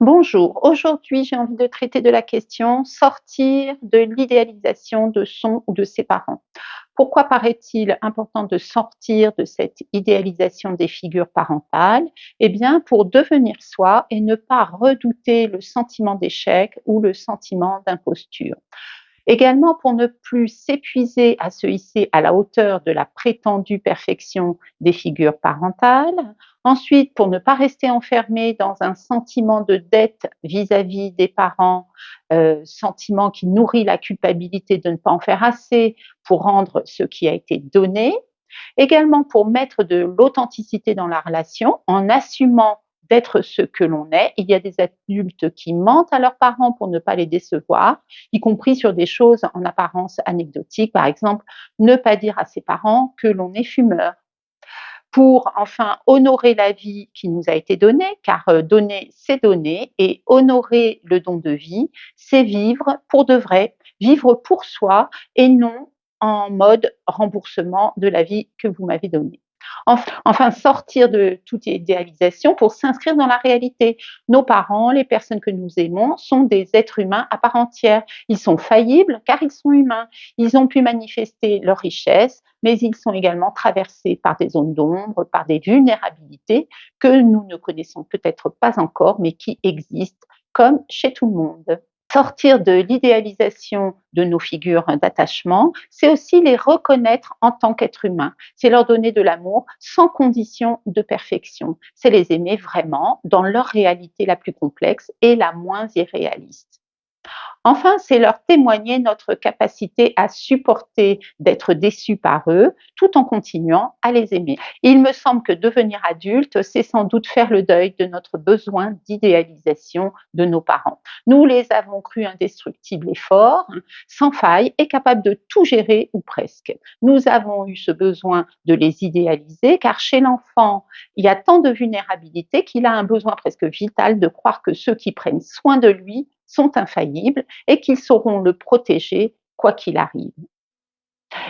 Bonjour, aujourd'hui j'ai envie de traiter de la question sortir de l'idéalisation de son ou de ses parents. Pourquoi paraît-il important de sortir de cette idéalisation des figures parentales? Eh bien, pour devenir soi et ne pas redouter le sentiment d'échec ou le sentiment d'imposture. Également pour ne plus s'épuiser à se hisser à la hauteur de la prétendue perfection des figures parentales. Ensuite, pour ne pas rester enfermé dans un sentiment de dette vis-à-vis des parents, sentiment qui nourrit la culpabilité de ne pas en faire assez pour rendre ce qui a été donné. Également pour mettre de l'authenticité dans la relation en assumant d'être ce que l'on est. Il y a des adultes qui mentent à leurs parents pour ne pas les décevoir, y compris sur des choses en apparence anecdotiques. Par exemple, ne pas dire à ses parents que l'on est fumeur. Pour enfin honorer la vie qui nous a été donnée, car donner, c'est donner, et honorer le don de vie, c'est vivre pour de vrai, vivre pour soi et non en mode remboursement de la vie que vous m'avez donnée. Enfin, sortir de toute idéalisation pour s'inscrire dans la réalité. Nos parents, les personnes que nous aimons, sont des êtres humains à part entière. Ils sont faillibles car ils sont humains. Ils ont pu manifester leur richesse, mais ils sont également traversés par des zones d'ombre, par des vulnérabilités que nous ne connaissons peut-être pas encore, mais qui existent comme chez tout le monde. Sortir de l'idéalisation de nos figures d'attachement, c'est aussi les reconnaître en tant qu'êtres humains. C'est leur donner de l'amour sans condition de perfection. C'est les aimer vraiment dans leur réalité la plus complexe et la moins irréaliste. Enfin, c'est leur témoigner notre capacité à supporter d'être déçus par eux, tout en continuant à les aimer. Il me semble que devenir adulte, c'est sans doute faire le deuil de notre besoin d'idéalisation de nos parents. Nous les avons crus indestructibles et forts, sans faille et capables de tout gérer ou presque. Nous avons eu ce besoin de les idéaliser car chez l'enfant, il y a tant de vulnérabilité qu'il a un besoin presque vital de croire que ceux qui prennent soin de lui sont infaillibles et qu'ils sauront le protéger quoi qu'il arrive.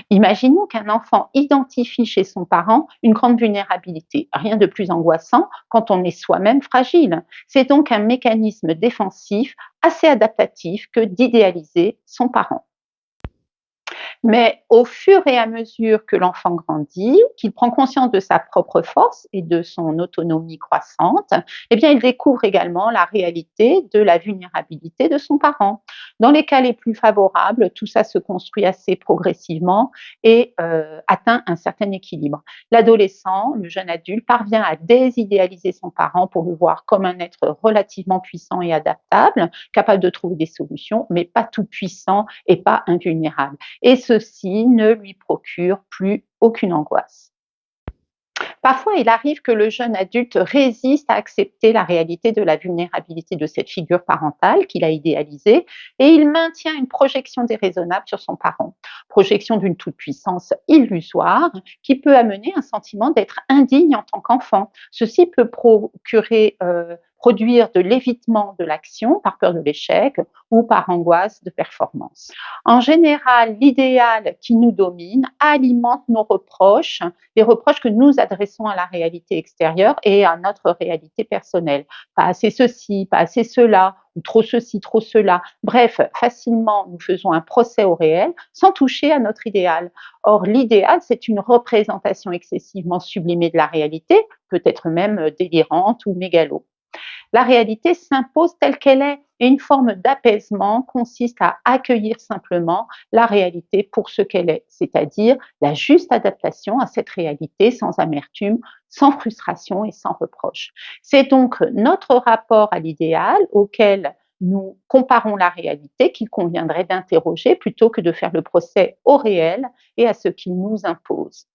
Imaginons qu'un enfant identifie chez son parent une grande vulnérabilité. Rien de plus angoissant quand on est soi-même fragile. C'est donc un mécanisme défensif assez adaptatif que d'idéaliser son parent. Mais au fur et à mesure que l'enfant grandit, qu'il prend conscience de sa propre force et de son autonomie croissante, eh bien, il découvre également la réalité de la vulnérabilité de son parent. Dans les cas les plus favorables, tout ça se construit assez progressivement et atteint un certain équilibre. L'adolescent, le jeune adulte, parvient à désidéaliser son parent pour le voir comme un être relativement puissant et adaptable, capable de trouver des solutions, mais pas tout puissant et pas invulnérable. Et ceci ne lui procure plus aucune angoisse. Parfois, il arrive que le jeune adulte résiste à accepter la réalité de la vulnérabilité de cette figure parentale qu'il a idéalisée et il maintient une projection déraisonnable sur son parent, projection d'une toute-puissance illusoire qui peut amener un sentiment d'être indigne en tant qu'enfant. Ceci peut produire de l'évitement de l'action par peur de l'échec ou par angoisse de performance. En général, l'idéal qui nous domine alimente nos reproches, les reproches que nous adressons à la réalité extérieure et à notre réalité personnelle. Pas assez ceci, pas assez cela, ou trop ceci, trop cela. Bref, facilement, nous faisons un procès au réel sans toucher à notre idéal. Or, l'idéal, c'est une représentation excessivement sublimée de la réalité, peut-être même délirante ou mégalo. La réalité s'impose telle qu'elle est et une forme d'apaisement consiste à accueillir simplement la réalité pour ce qu'elle est, c'est-à-dire la juste adaptation à cette réalité sans amertume, sans frustration et sans reproche. C'est donc notre rapport à l'idéal auquel nous comparons la réalité qu'il conviendrait d'interroger plutôt que de faire le procès au réel et à ce qu'il nous impose.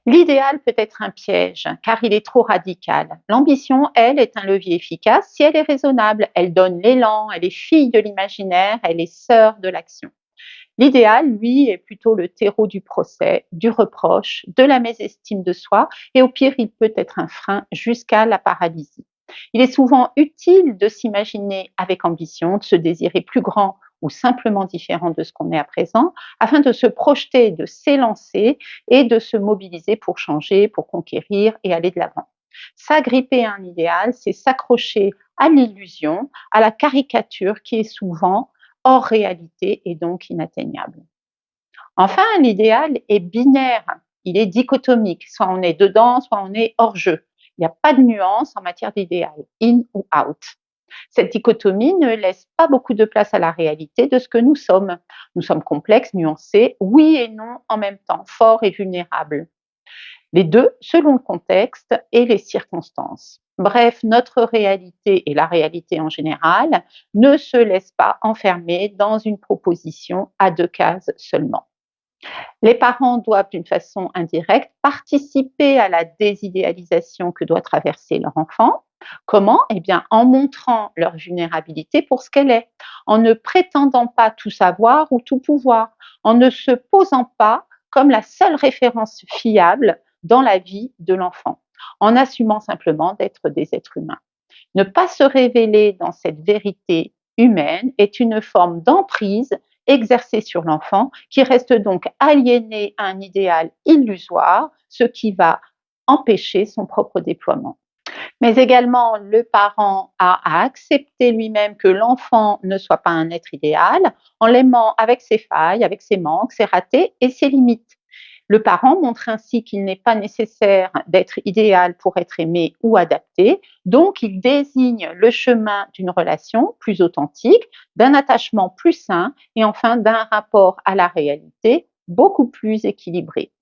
L'idéal peut être un piège, car il est trop radical. L'ambition, elle, est un levier efficace si elle est raisonnable. Elle donne l'élan, elle est fille de l'imaginaire, elle est sœur de l'action. L'idéal, lui, est plutôt le terreau du procès, du reproche, de la mésestime de soi, et au pire, il peut être un frein jusqu'à la paralysie. Il est souvent utile de s'imaginer avec ambition, de se désirer plus grand ou simplement différent de ce qu'on est à présent, afin de se projeter, de s'élancer et de se mobiliser pour changer, pour conquérir et aller de l'avant. S'agripper à un idéal, c'est s'accrocher à l'illusion, à la caricature qui est souvent hors réalité et donc inatteignable. Enfin, l'idéal est binaire, il est dichotomique, soit on est dedans, soit on est hors jeu. Il n'y a pas de nuance en matière d'idéal, in ou out. Cette dichotomie ne laisse pas beaucoup de place à la réalité de ce que nous sommes. Nous sommes complexes, nuancés, oui et non en même temps, forts et vulnérables. Les deux selon le contexte et les circonstances. Bref, notre réalité et la réalité en général ne se laissent pas enfermer dans une proposition à deux cases seulement. Les parents doivent d'une façon indirecte participer à la désidéalisation que doit traverser leur enfant. Comment? Eh bien, en montrant leur vulnérabilité pour ce qu'elle est, en ne prétendant pas tout savoir ou tout pouvoir, en ne se posant pas comme la seule référence fiable dans la vie de l'enfant, en assumant simplement d'être des êtres humains. Ne pas se révéler dans cette vérité humaine est une forme d'emprise exercée sur l'enfant qui reste donc aliéné à un idéal illusoire, ce qui va empêcher son propre déploiement. Mais également, le parent a à accepter lui-même que l'enfant ne soit pas un être idéal en l'aimant avec ses failles, avec ses manques, ses ratés et ses limites. Le parent montre ainsi qu'il n'est pas nécessaire d'être idéal pour être aimé ou adapté, donc il désigne le chemin d'une relation plus authentique, d'un attachement plus sain et enfin d'un rapport à la réalité beaucoup plus équilibré.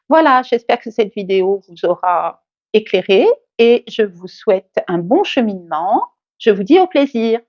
Voilà, j'espère que cette vidéo vous aura éclairé et je vous souhaite un bon cheminement. Je vous dis au plaisir.